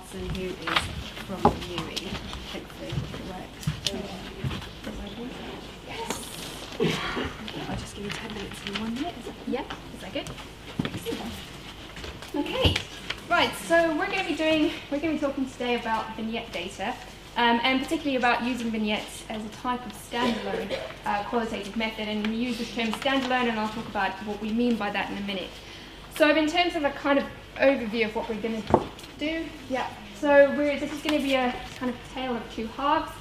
Malson, who is from UWE. Hopefully it works. Yes. I'll just give you 10 minutes and 1 minute. Is that good? Okay. Right. So we're going to be talking today about vignette data, and particularly about using vignettes as a type of standalone qualitative method. And we use this term standalone, and I'll talk about what we mean by that in a minute. So in terms of a kind of overview of what we're going to do, so this is going to be a kind of tale of two halves.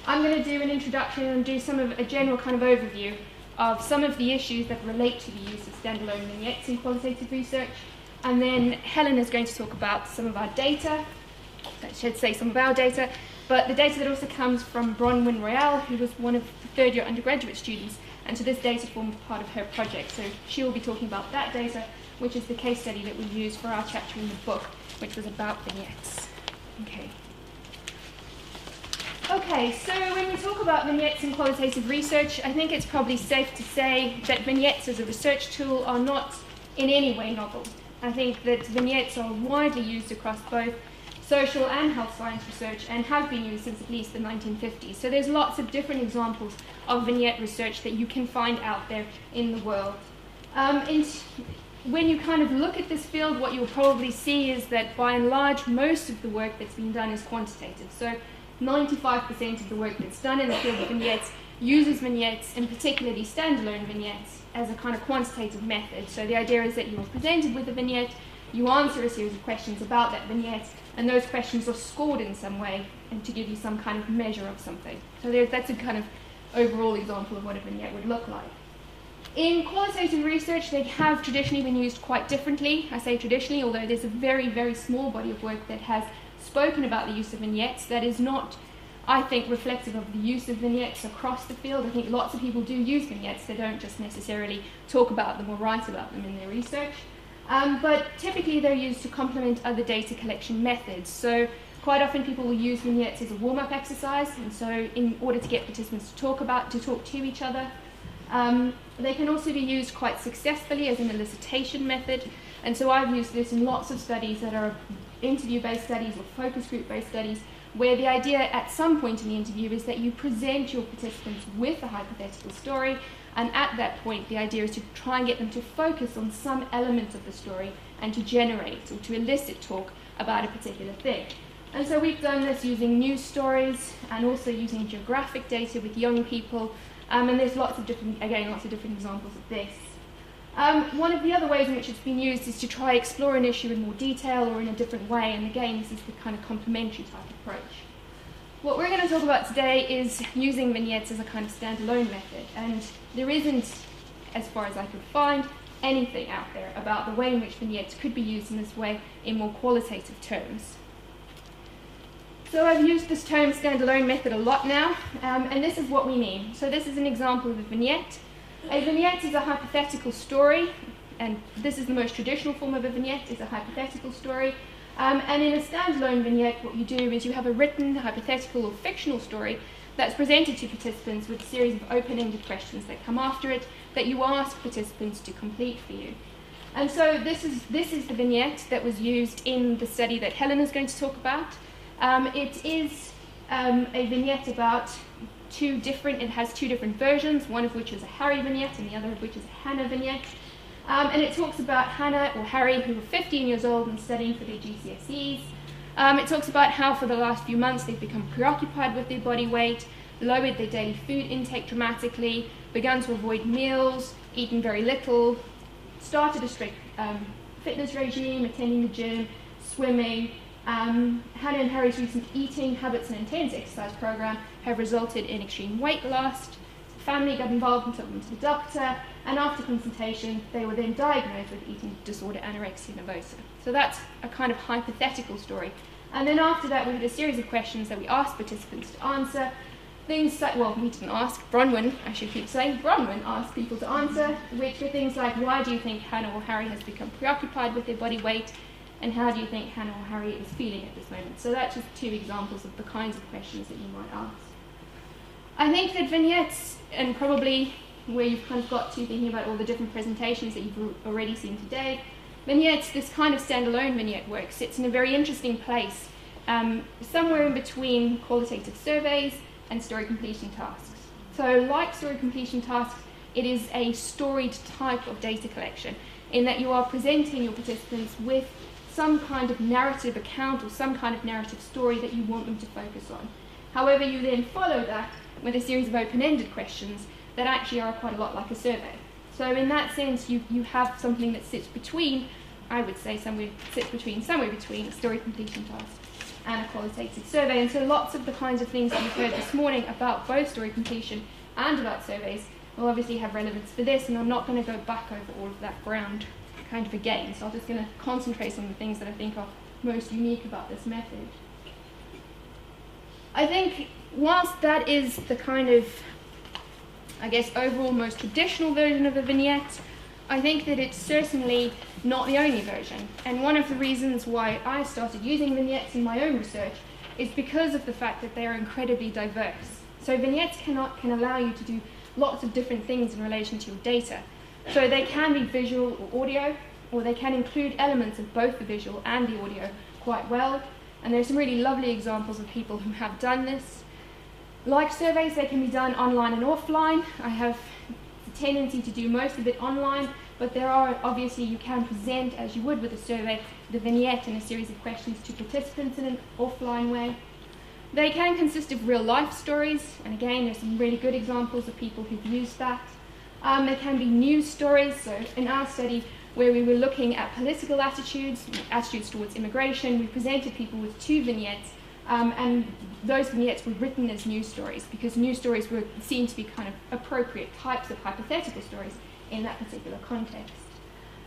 I'm going to do an introduction and do a general kind of overview of some of the issues that relate to the use of standalone vignettes in qualitative research. And then Helen is going to talk about some of our data, I should say some of our data, but the data that also comes from Bronwyn Royale, who was one of the third-year undergraduate students, and so this data formed part of her project. So she will be talking about that data, which is the case study that we used for our chapter in the book, which was about vignettes. Okay, so when we talk about vignettes in qualitative research, I think it's probably safe to say that vignettes as a research tool are not in any way novel. I think that vignettes are widely used across both social and health science research and have been used since at least the 1950s. So there's lots of different examples of vignette research that you can find out there in the world. When you kind of look at this field, what you'll probably see is that by and large, most of the work that's been done is quantitative. So 95% of the work that's done in the field of vignettes uses vignettes, and particularly standalone vignettes, as a kind of quantitative method. So the idea is that you are presented with a vignette, you answer a series of questions about that vignette, and those questions are scored in some way and to give you some kind of measure of something. So that's a kind of overall example of what a vignette would look like. In qualitative research, they have traditionally been used quite differently. I say traditionally, although there's a very, very small body of work that has spoken about the use of vignettes that is not, I think, reflective of the use of vignettes across the field. I think lots of people do use vignettes. They don't just necessarily talk about them or write about them in their research. But typically they're used to complement other data collection methods. So quite often people will use vignettes as a warm-up exercise, and so in order to get participants to talk to each other. They can also be used quite successfully as an elicitation method, and so I've used this in lots of studies that are interview-based studies or focus group-based studies, where the idea at some point in the interview is that you present your participants with a hypothetical story, and at that point the idea is to try and get them to focus on some element of the story and to generate or to elicit talk about a particular thing. And so we've done this using news stories and also using geographic data with young people, and there's lots of different examples of this. One of the other ways in which it's been used is to try explore an issue in more detail or in a different way, and again, this is the kind of complementary type approach. What we're going to talk about today is using vignettes as a kind of standalone method, and there isn't, as far as I could find, anything out there about the way in which vignettes could be used in this way in more qualitative terms. So I've used this term standalone method a lot now, and this is what we mean. So this is an example of a vignette. A vignette is a hypothetical story, and this is the most traditional form of a vignette, is a hypothetical story. And in a standalone vignette, what you do is you have a written, hypothetical or fictional story that's presented to participants with a series of open-ended questions that come after it that you ask participants to complete for you. And so this is the vignette that was used in the study that Helen is going to talk about. It is a vignette about it has two different versions, one of which is a Harry vignette and the other of which is a Hannah vignette. And it talks about Hannah or Harry, who were 15 years old and studying for their GCSEs. It talks about how for the last few months they've become preoccupied with their body weight, lowered their daily food intake dramatically, begun to avoid meals, eaten very little, started a strict fitness regime, attending the gym, swimming. Hannah and Harry's recent eating habits and intense exercise program have resulted in extreme weight loss. The family got involved and took them to the doctor, and after consultation they were then diagnosed with eating disorder anorexia nervosa. So that's a kind of hypothetical story. And then after that we had a series of questions that we asked participants to answer. Things like, well, we didn't ask, Bronwyn asked people to answer, which were things like, why do you think Hannah or Harry has become preoccupied with their body weight? And how do you think Hannah or Harry is feeling at this moment? So that's just two examples of the kinds of questions that you might ask. I think that vignettes, and probably where you've kind of got to thinking about all the different presentations that you've already seen today, vignettes, this kind of standalone vignette work, sits in a very interesting place somewhere in between qualitative surveys and story completion tasks. So like story completion tasks, it is a storied type of data collection in that you are presenting your participants with some kind of narrative account or some kind of narrative story that you want them to focus on. However, you then follow that with a series of open-ended questions that actually are quite a lot like a survey. So in that sense, you have something that sits between, I would say, somewhere between a story completion task and a qualitative survey. And so lots of the kinds of things that you've heard this morning about both story completion and about surveys will obviously have relevance for this, and I'm not going to go back over all of that ground kind of again. So I'm just going to concentrate on the things that I think are most unique about this method. I think whilst that is the kind of, I guess, overall most traditional version of a vignette, I think that it's certainly not the only version. And one of the reasons why I started using vignettes in my own research is because of the fact that they are incredibly diverse. So vignettes can allow you to do lots of different things in relation to your data. So they can be visual or audio, or they can include elements of both the visual and the audio quite well. And there's some really lovely examples of people who have done this. Like surveys, they can be done online and offline. I have a tendency to do most of it online, but there are, obviously, you can present, as you would with a survey, the vignette and a series of questions to participants in an offline way. They can consist of real-life stories, and again, there's some really good examples of people who've used that. There can be news stories. So in our study, where we were looking at political attitudes towards immigration, we presented people with 2 vignettes, and those vignettes were written as news stories because news stories were seen to be kind of appropriate types of hypothetical stories in that particular context.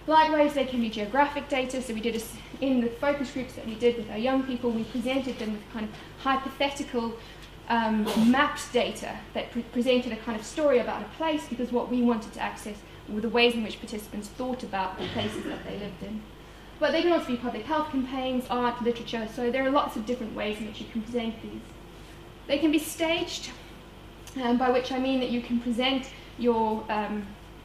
Likewise, they can be geographic data. So we did in the focus groups that we did with our young people, we presented them with kind of hypothetical mapped data that presented a kind of story about a place, because what we wanted to access were the ways in which participants thought about the places that they lived in. But they can also be public health campaigns, art, literature, so there are lots of different ways in which you can present these. They can be staged, by which I mean that you can present your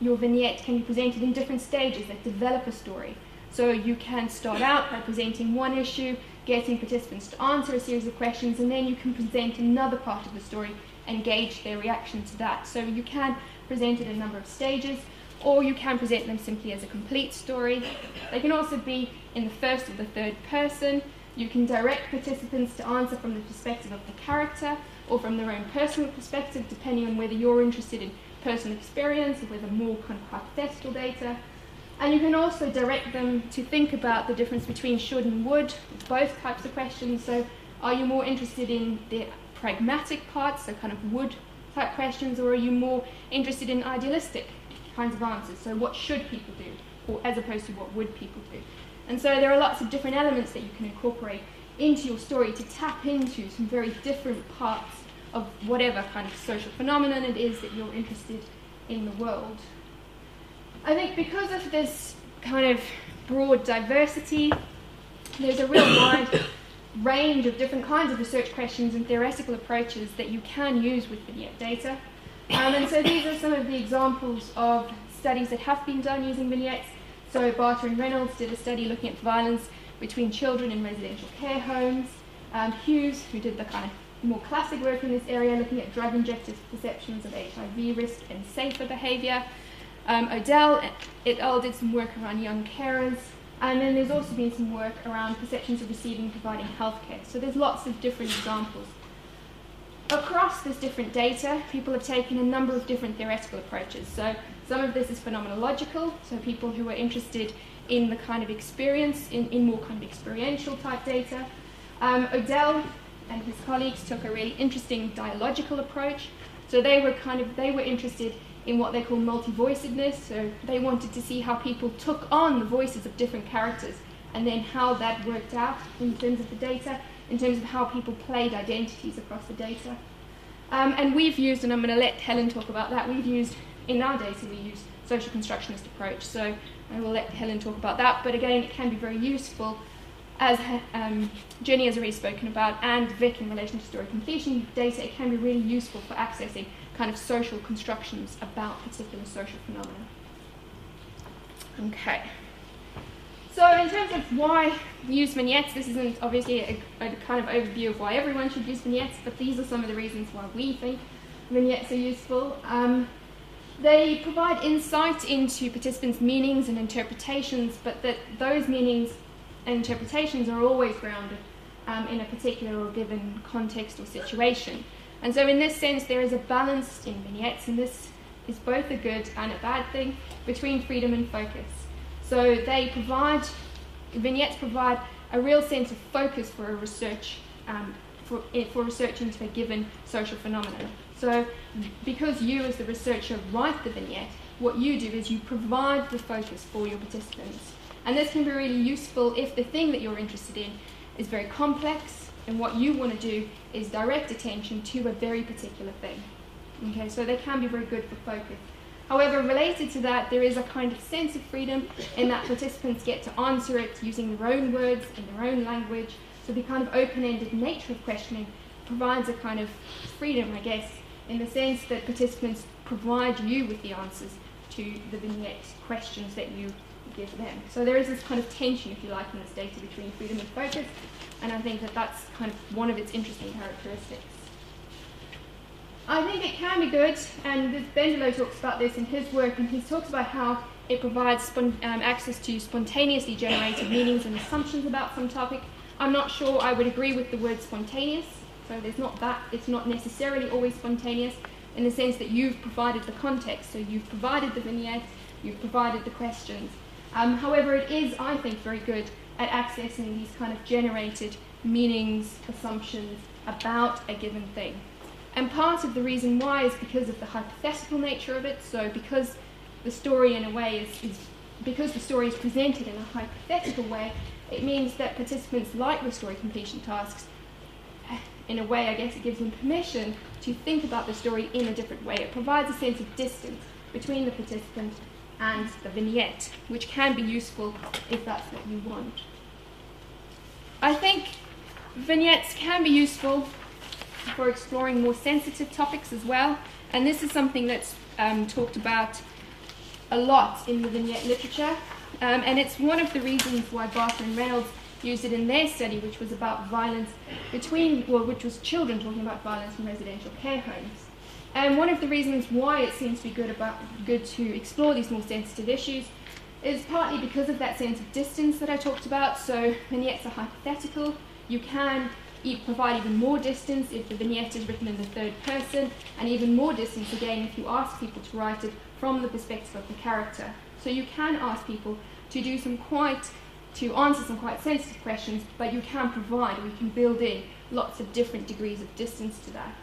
vignette can be presented in different stages that develop a story. So you can start out by presenting one issue, getting participants to answer a series of questions, and then you can present another part of the story and gauge their reaction to that. So you can present it in a number of stages, or you can present them simply as a complete story. They can also be in the first or the third person. You can direct participants to answer from the perspective of the character or from their own personal perspective, depending on whether you're interested in personal experience or whether more kind of hypothetical data. And you can also direct them to think about the difference between should and would, both types of questions. So are you more interested in the pragmatic parts, so kind of would type questions, or are you more interested in idealistic kinds of answers? So what should people do, or as opposed to what would people do? And so there are lots of different elements that you can incorporate into your story to tap into some very different parts of whatever kind of social phenomenon it is that you're interested in the world. I think because of this kind of broad diversity, there's a real wide range of different kinds of research questions and theoretical approaches that you can use with vignette data. And so these are some of the examples of studies that have been done using vignettes. So Barter and Reynolds did a study looking at violence between children in residential care homes. Hughes, who did the kind of more classic work in this area, looking at drug injectors' perceptions of HIV risk and safer behaviour. Odell et al. Did some work around young carers. And then there's also been some work around perceptions of receiving and providing healthcare. So there's lots of different examples. Across this different data, people have taken a number of different theoretical approaches. So some of this is phenomenological, so people who are interested in the kind of experience, in more kind of experiential type data. Odell and his colleagues took a really interesting dialogical approach. So they were interested in what they call multi-voicedness. So they wanted to see how people took on the voices of different characters and then how that worked out in terms of the data, in terms of how people played identities across the data. And we've used, and I'm going to let Helen talk about that, in our data we use social constructionist approach. So I will let Helen talk about that, but again, it can be very useful, as Jenny has already spoken about, and Vic in relation to story completion data. It can be really useful for accessing kind of social constructions about particular social phenomena. Okay. So in terms of why we use vignettes, this isn't obviously a kind of overview of why everyone should use vignettes, but these are some of the reasons why we think vignettes are useful. They provide insight into participants' meanings and interpretations, but that those meanings and interpretations are always grounded in a particular or given context or situation. And so in this sense, there is a balance in vignettes, and this is both a good and a bad thing, between freedom and focus. So vignettes provide a real sense of focus for a research, for research into a given social phenomenon. So because you as the researcher write the vignette, what you do is you provide the focus for your participants. And this can be really useful if the thing that you're interested in is very complex, and what you want to do is direct attention to a very particular thing. Okay, so they can be very good for focus. However, related to that, there is a kind of sense of freedom in that participants get to answer it using their own words in their own language. So the kind of open-ended nature of questioning provides a kind of freedom, I guess, in the sense that participants provide you with the answers to the vignette questions that you give them. So there is this kind of tension, if you like, in this data between freedom and focus, and I think that that's kind of one of its interesting characteristics. I think it can be good, and Bendelow talks about this in his work, and he talks about how it provides access to spontaneously generated meanings and assumptions about some topic. I'm not sure I would agree with the word spontaneous, so there's not that, it's not necessarily always spontaneous in the sense that you've provided the context, so you've provided the vignette, you've provided the questions. However, it is, I think, very good at accessing these kind of generated meanings, assumptions about a given thing. And part of the reason why is because of the hypothetical nature of it. So because the story in a way because the story is presented in a hypothetical way, it means that participants like the story completion tasks. In a way, I guess it gives them permission to think about the story in a different way. It provides a sense of distance between the participant and the vignette, which can be useful if that's what you want. I think vignettes can be useful for exploring more sensitive topics as well, and this is something that's talked about a lot in the vignette literature, and it's one of the reasons why Barker and Reynolds used it in their study, which was about violence which was children talking about violence in residential care homes. And one of the reasons why it seems to be good to explore these more sensitive issues is partly because of that sense of distance that I talked about. So vignettes are hypothetical. You can provide even more distance if the vignette is written in the third person, and even more distance again if you ask people to write it from the perspective of the character. So you can ask people to answer some quite sensitive questions, but you can provide, or you can build in lots of different degrees of distance to that.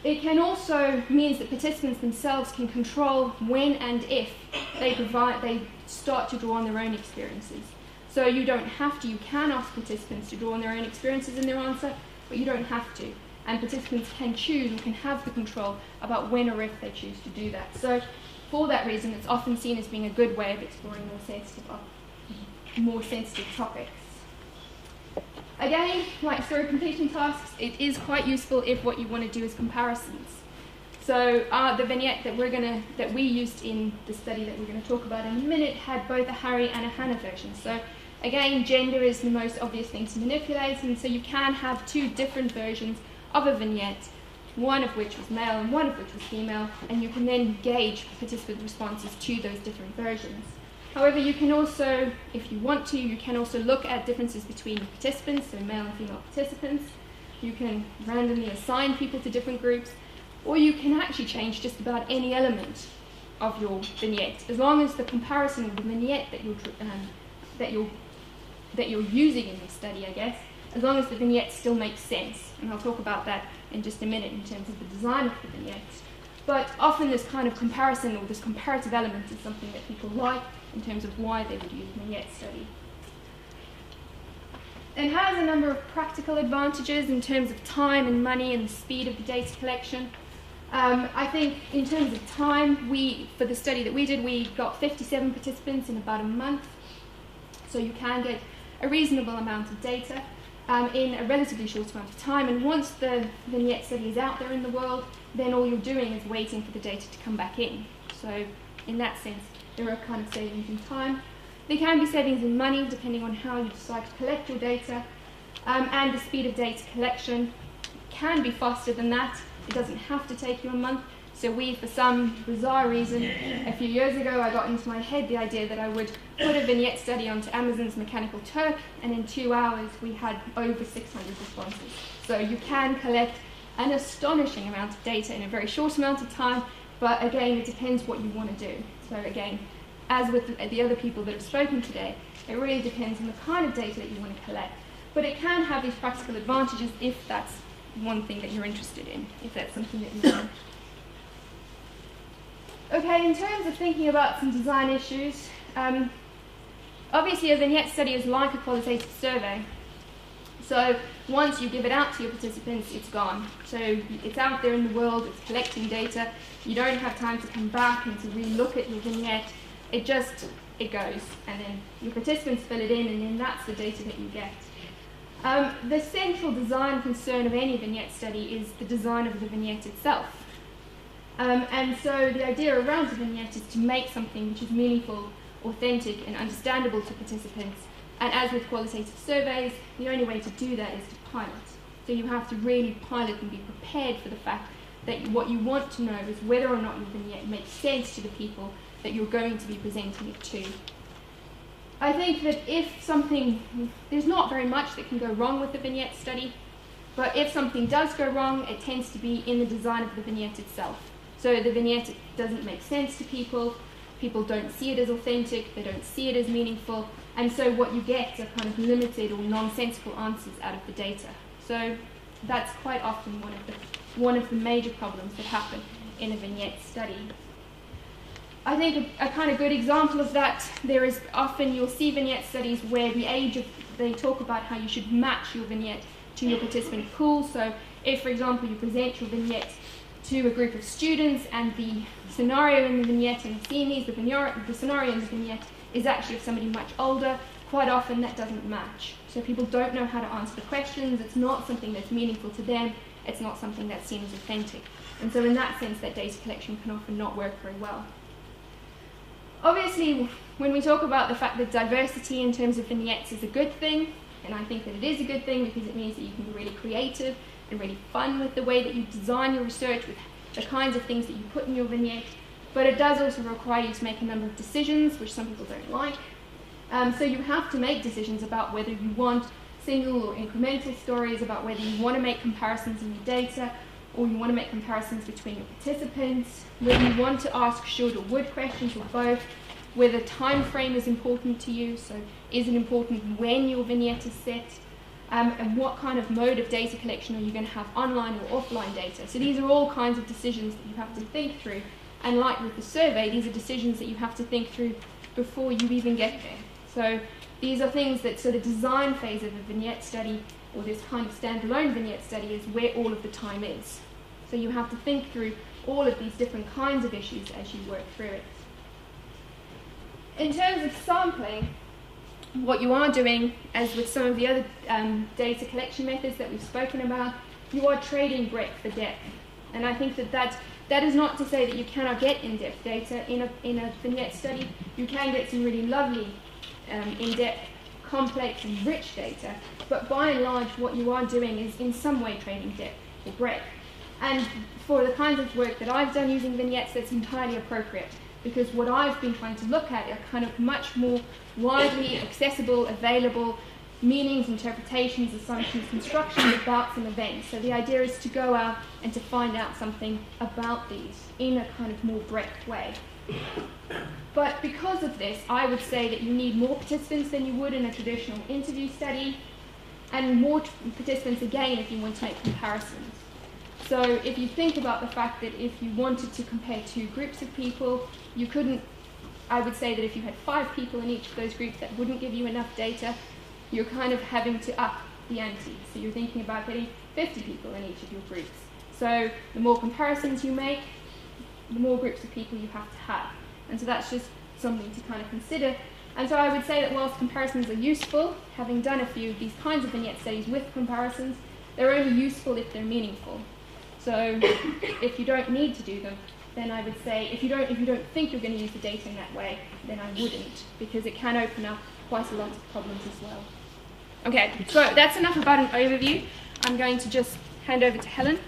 It can also mean that participants themselves can control when and if they start to draw on their own experiences. So you can ask participants to draw on their own experiences in their answer, but you don't have to. And participants can choose or can have the control about when or if they choose to do that. So for that reason, it's often seen as being a good way of exploring more sensitive topics. Again, like story completion tasks, it is quite useful if what you want to do is comparisons. So the vignette that we used in the study that we're going to talk about in a minute had both a Harry and a Hannah version. So again, gender is the most obvious thing to manipulate, and so you can have two different versions of a vignette, one of which was male and one of which was female, and you can then gauge participant responses to those different versions. However, you can also, if you want to, you can also look at differences between participants, so male and female participants. You can randomly assign people to different groups, or you can actually change just about any element of your vignette, as long as the comparison of the vignette that you're using in this study, I guess, as long as the vignette still makes sense. And I'll talk about that in just a minute in terms of the design of the vignette. But often this kind of comparison or this comparative element is something that people like in terms of why they would use vignette study. It has a number of practical advantages in terms of time and money and the speed of the data collection. I think in terms of time, for the study that we did, we got 57 participants in about a month. So you can get a reasonable amount of data in a relatively short amount of time. And once the vignette study is out there in the world, then all you're doing is waiting for the data to come back in. So in that sense, there are kind of savings in time. There can be savings in money depending on how you decide to collect your data, and the speed of data collection can be faster than that. It doesn't have to take you a month. So for some bizarre reason, a few years ago, I got into my head the idea that I would put a vignette study onto Amazon's Mechanical Turk, and in 2 hours, we had over 600 responses. So you can collect an astonishing amount of data in a very short amount of time, but again, it depends what you want to do. So again, as with the other people that have spoken today, it really depends on the kind of data that you want to collect. But it can have these practical advantages if that's one thing that you're interested in, if that's something that you want. Okay, in terms of thinking about some design issues, obviously a vignette study is like a qualitative survey. So once you give it out to your participants, it's gone. So it's out there in the world, it's collecting data. You don't have time to come back and to re-look at your vignette. It goes, and then your participants fill it in, and then that's the data that you get. The central design concern of any vignette study is the design of the vignette itself. And so the idea around the vignette is to make something which is meaningful, authentic, and understandable to participants. And as with qualitative surveys, the only way to do that is to pilot. So you have to really pilot and be prepared for the fact that what you want to know is whether or not your vignette makes sense to the people that you're going to be presenting it to. I think that there's not very much that can go wrong with the vignette study, but if something does go wrong, it tends to be in the design of the vignette itself. So the vignette doesn't make sense to people, people don't see it as authentic, they don't see it as meaningful, and so what you get are kind of limited or nonsensical answers out of the data. So that's quite often one of the major problems that happen in a vignette study. I think a kind of good example of that, you'll see vignette studies where they talk about how you should match your vignette to your participant pool. So if, for example, you present your vignette to a group of students and the scenario in the vignette, and the scene the scenario in the vignette is actually of somebody much older, quite often that doesn't match. So people don't know how to answer the questions, it's not something that's meaningful to them, it's not something that's seen as authentic. And so in that sense, that data collection can often not work very well. Obviously, when we talk about the fact that diversity in terms of vignettes is a good thing, and I think that it is a good thing because it means that you can be really creative and really fun with the way that you design your research, with the kinds of things that you put in your vignette, but it does also require you to make a number of decisions, which some people don't like. So you have to make decisions about whether you want single or incremental stories, about whether you want to make comparisons in your data, or you want to make comparisons between your participants, whether you want to ask should or would questions or both, whether time frame is important to you, so is it important when your vignette is set, and what kind of mode of data collection are you going to have, online or offline data. So these are all kinds of decisions that you have to think through, and like with the survey, these are decisions that you have to think through before you even get there. So these are things that, so the design phase of a vignette study, or this kind of standalone vignette study, is where all of the time is. So you have to think through all of these different kinds of issues as you work through it. In terms of sampling, what you are doing, as with some of the other data collection methods that we've spoken about, you are trading breadth for depth. And I think that is not to say that you cannot get in-depth data in a vignette study. You can get some really lovely in-depth, complex and rich data, but by and large what you are doing is in some way trading depth or breadth. And for the kinds of work that I've done using vignettes, that's entirely appropriate, because what I've been trying to look at are kind of much more widely accessible, available meanings, interpretations, assumptions, constructions about some events. So the idea is to go out and to find out something about these in a kind of more breadth way. But because of this, I would say that you need more participants than you would in a traditional interview study, and more participants again if you want to make comparisons. So if you think about the fact that if you wanted to compare two groups of people, you couldn't, I would say that if you had 5 people in each of those groups, that wouldn't give you enough data. You're kind of having to up the ante. So you're thinking about getting 50 people in each of your groups. So the more comparisons you make, the more groups of people you have to have. And so that's just something to kind of consider. And so I would say that whilst comparisons are useful, having done a few of these kinds of vignette studies with comparisons, they're only useful if they're meaningful. So if you don't need to do them, then I would say if you don't think you're going to use the data in that way, then I wouldn't, because it can open up quite a lot of problems as well. Okay, so that's enough about an overview. I'm going to just hand over to Helen.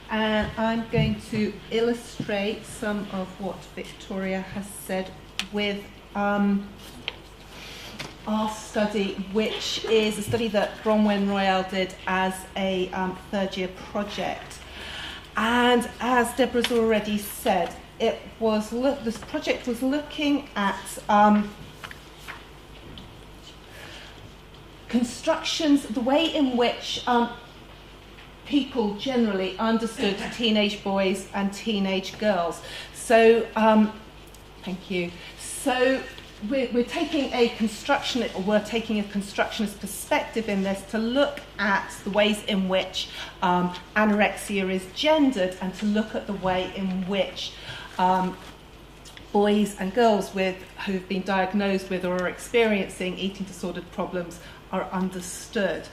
And I'm going to illustrate some of what Victoria has said with our study, which is a study that Bronwyn Royale did as a third-year project. And as Debra's already said, this project was looking at constructions, the way in which people generally understood teenage boys and teenage girls. So, thank you. So we're taking a constructionist perspective in this to look at the ways in which anorexia is gendered, and to look at the way in which boys and girls who've been diagnosed with or are experiencing eating disordered problems are understood.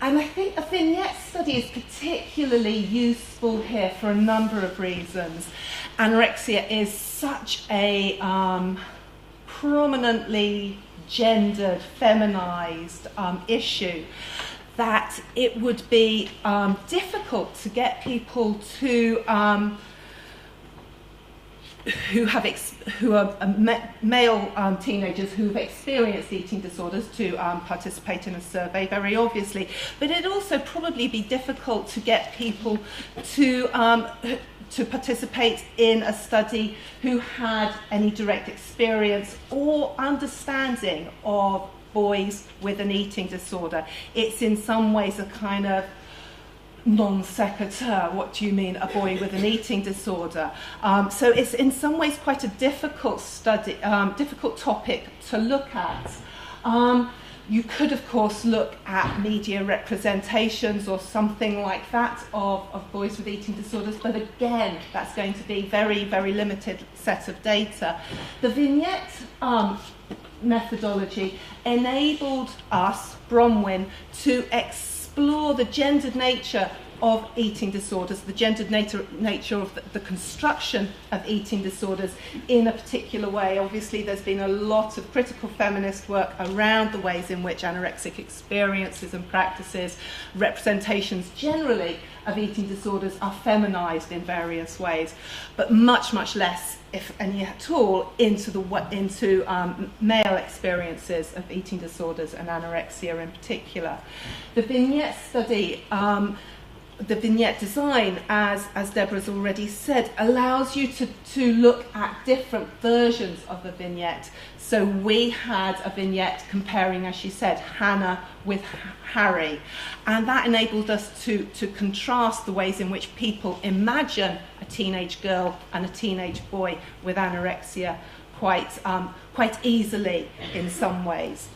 And I think a vignette study is particularly useful here for a number of reasons. Anorexia is such a prominently gendered, feminized issue that it would be difficult to get people to who are male teenagers who've experienced eating disorders to participate in a survey, very obviously. But it'd also probably be difficult to get people to participate in a study who had any direct experience or understanding of boys with an eating disorder. It's in some ways a kind of non sequitur. What do you mean, a boy with an eating disorder? So it's in some ways quite a difficult study, difficult topic to look at. You could, of course, look at media representations or something like that of boys with eating disorders, but again, that's going to be very, very limited set of data. The vignette methodology enabled us, Bronwyn, to explore the gendered nature of eating disorders, the gendered nature of the construction of eating disorders in a particular way. Obviously, there's been a lot of critical feminist work around the ways in which anorexic experiences and practices, representations generally of eating disorders, are feminized in various ways, but much, much less, if any at all, into male experiences of eating disorders and anorexia in particular. The vignette study, the vignette design, as Debra's already said, allows you to look at different versions of the vignette. So we had a vignette comparing, as she said, Hannah with Harry. And that enabled us to contrast the ways in which people imagine a teenage girl and a teenage boy with anorexia quite easily in some ways.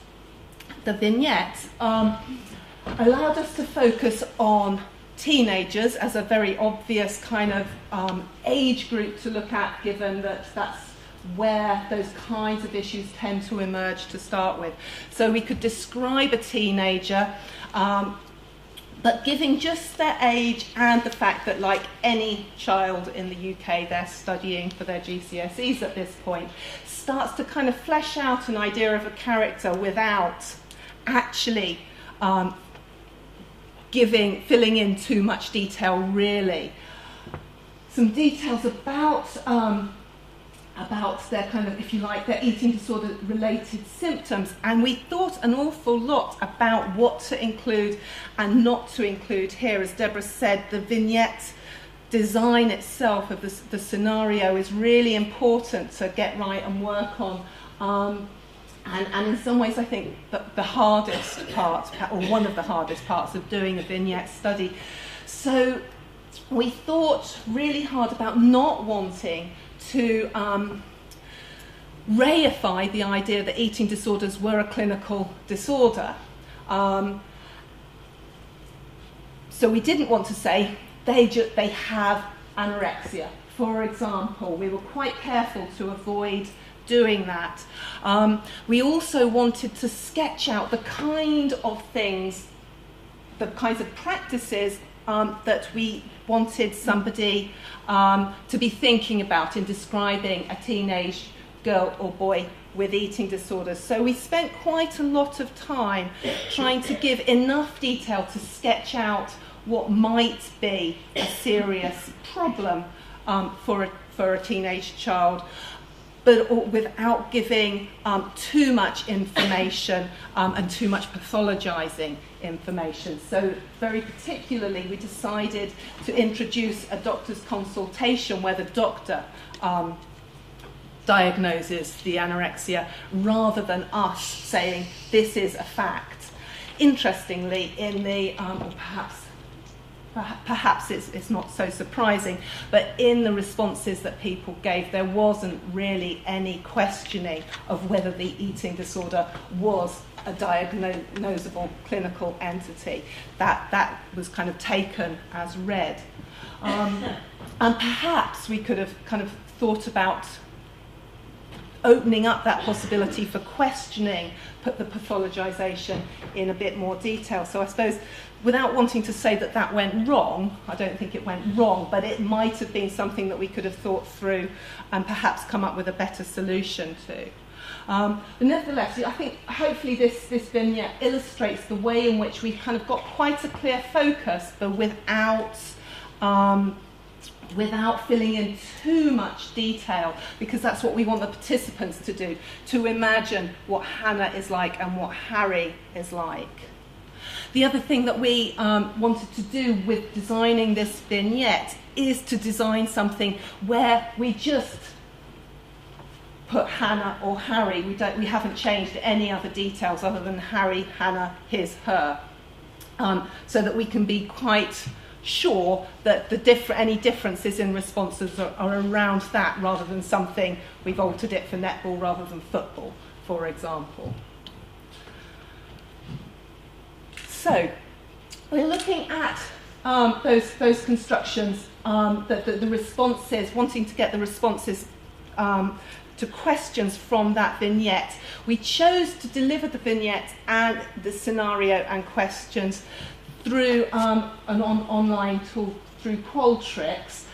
The vignette allowed us to focus on teenagers as a very obvious kind of age group to look at, given that that's where those kinds of issues tend to emerge to start with. So we could describe a teenager, but giving just their age and the fact that, like any child in the UK, they're studying for their GCSEs at this point, starts to kind of flesh out an idea of a character without actually filling in too much detail, really. Some details about their kind of, if you like, their eating disorder related symptoms, and we thought an awful lot about what to include and not to include here. As Debra said, the vignette design itself of the scenario is really important to get right and work on. And in some ways, I think that the hardest part, or one of the hardest parts of doing a vignette study. So we thought really hard about not wanting to reify the idea that eating disorders were a clinical disorder. So we didn't want to say they have anorexia, for example. We were quite careful to avoid doing that. We also wanted to sketch out the kind of things the kinds of practices that we wanted somebody to be thinking about in describing a teenage girl or boy with eating disorders. So we spent quite a lot of time trying to give enough detail to sketch out what might be a serious problem for a teenage child, but without giving too much information and too much pathologizing information. So very particularly, we decided to introduce a doctor's consultation where the doctor diagnoses the anorexia rather than us saying this is a fact. Interestingly, in the, or perhaps it's not so surprising, but in the responses that people gave, there wasn't really any questioning of whether the eating disorder was a diagnosable clinical entity. That was kind of taken as read. And perhaps we could have kind of thought about opening up that possibility for questioning, put the pathologization in a bit more detail. So I suppose, without wanting to say that that went wrong, I don't think it went wrong, but it might have been something that we could have thought through and perhaps come up with a better solution to. But nevertheless, I think hopefully this vignette illustrates the way in which we kind of got quite a clear focus, but without filling in too much detail, because that's what we want the participants to do, to imagine what Hannah is like and what Harry is like. The other thing that we wanted to do with designing this vignette is to design something where we just put Hannah or Harry. We haven't changed any other details other than Harry, Hannah, his, her, so that we can be quite sure that any differences in responses are around that, rather than something we've altered it for netball rather than football, for example. So we're looking at those constructions, the responses, wanting to get the responses to questions from that vignette. We chose to deliver the vignette and the scenario and questions through an online tool, through Qualtrics.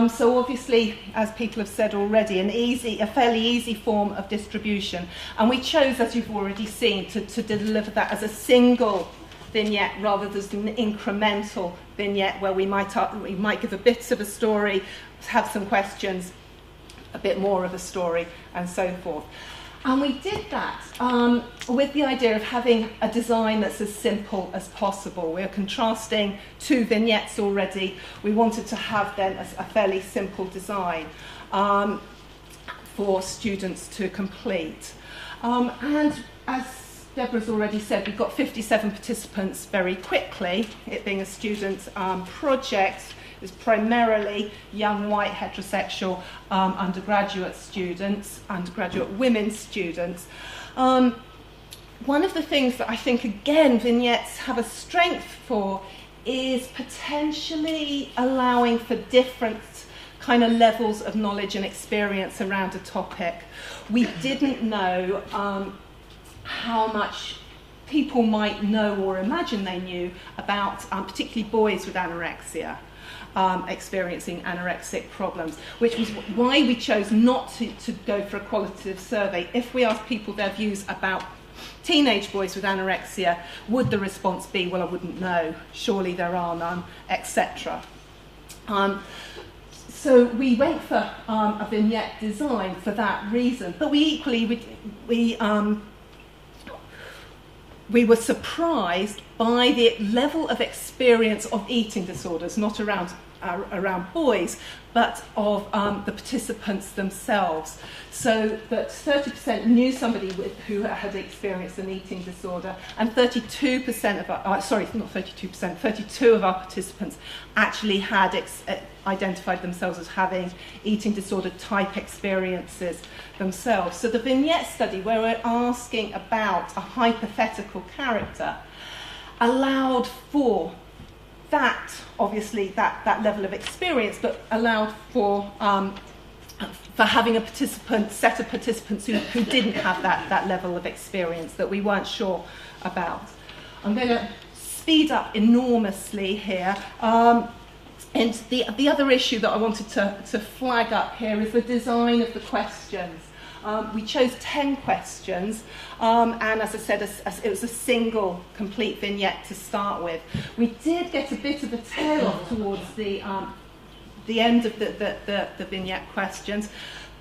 So obviously, as people have said already, a fairly easy form of distribution. And we chose, as you've already seen, to deliver that as a single vignette rather than an incremental vignette where we might give a bit of a story, have some questions, a bit more of a story, and so forth. And we did that with the idea of having a design that's as simple as possible. We're contrasting two vignettes already. We wanted to have then a fairly simple design for students to complete. And as Debra's already said, we've got 57 participants very quickly, it being a student project. Is primarily young white heterosexual undergraduate women students. One of the things that I think, again, vignettes have a strength for is potentially allowing for different kind of levels of knowledge and experience around a topic. We didn't know how much people might know or imagine they knew about particularly boys with anorexia. Experiencing anorexic problems, which was why we chose not to go for a qualitative survey. If we asked people their views about teenage boys with anorexia, would the response be, well, I wouldn't know, surely there are none, etc. So we went for a vignette design for that reason, but we were surprised by the level of experience of eating disorders, not around boys, but of the participants themselves. So that 30% knew somebody who had experienced an eating disorder, and 32% of our, 32 of our participants actually had identified themselves as having eating disorder type experiences themselves. So the vignette study, where we're asking about a hypothetical character, allowed for that, obviously, that level of experience, but allowed for having a set of participants who didn't have that level of experience that we weren't sure about. I'm going to speed up enormously here. And the other issue that I wanted to flag up here is the design of the questions. We chose 10 questions, and as I said, it was a single complete vignette to start with. We did get a bit of a tail off towards the end of the vignette questions,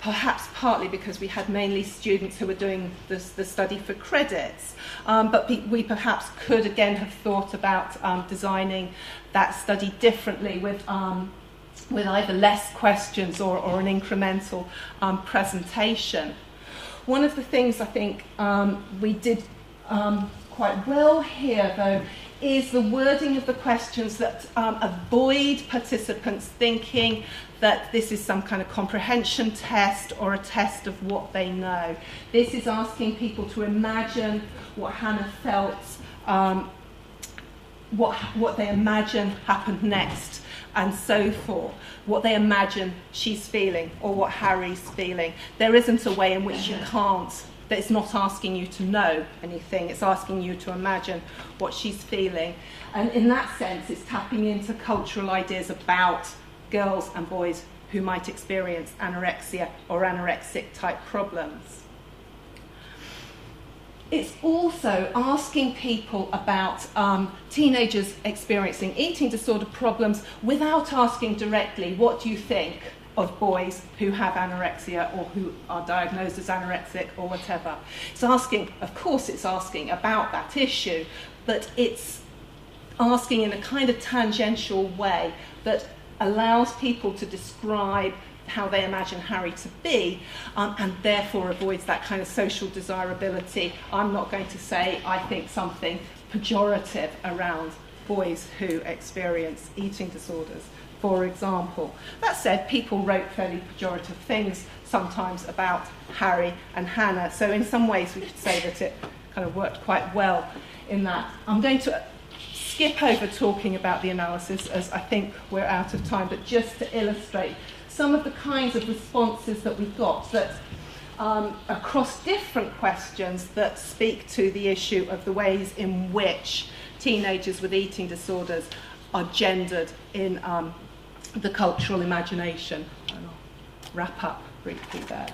perhaps partly because we had mainly students who were doing the study for credits, but we perhaps could again have thought about designing that study differently with either less questions or an incremental presentation. One of the things I think we did quite well here, though, is the wording of the questions that avoid participants thinking that this is some kind of comprehension test or a test of what they know. This is asking people to imagine what Hannah felt, what they imagine happened next, and so forth. What they imagine she's feeling or what Harry's feeling. There isn't a way in which you can't, that it's not asking you to know anything, it's asking you to imagine what she's feeling. And in that sense, it's tapping into cultural ideas about girls and boys who might experience anorexia or anorexic type problems. It's also asking people about teenagers experiencing eating disorder problems without asking directly, what do you think of boys who have anorexia or who are diagnosed as anorexic or whatever. It's asking, of course it's asking about that issue, but it's asking in a kind of tangential way that allows people to describe how they imagine Harry to be, and therefore avoids that kind of social desirability. I'm not going to say I think something pejorative around boys who experience eating disorders, for example. That said, people wrote fairly pejorative things sometimes about Harry and Hannah, so in some ways we could say that it kind of worked quite well in that. I'm going to skip over talking about the analysis as I think we're out of time, but just to illustrate some of the kinds of responses that we got that across different questions that speak to the issue of the ways in which teenagers with eating disorders are gendered in the cultural imagination. And I'll wrap up briefly there.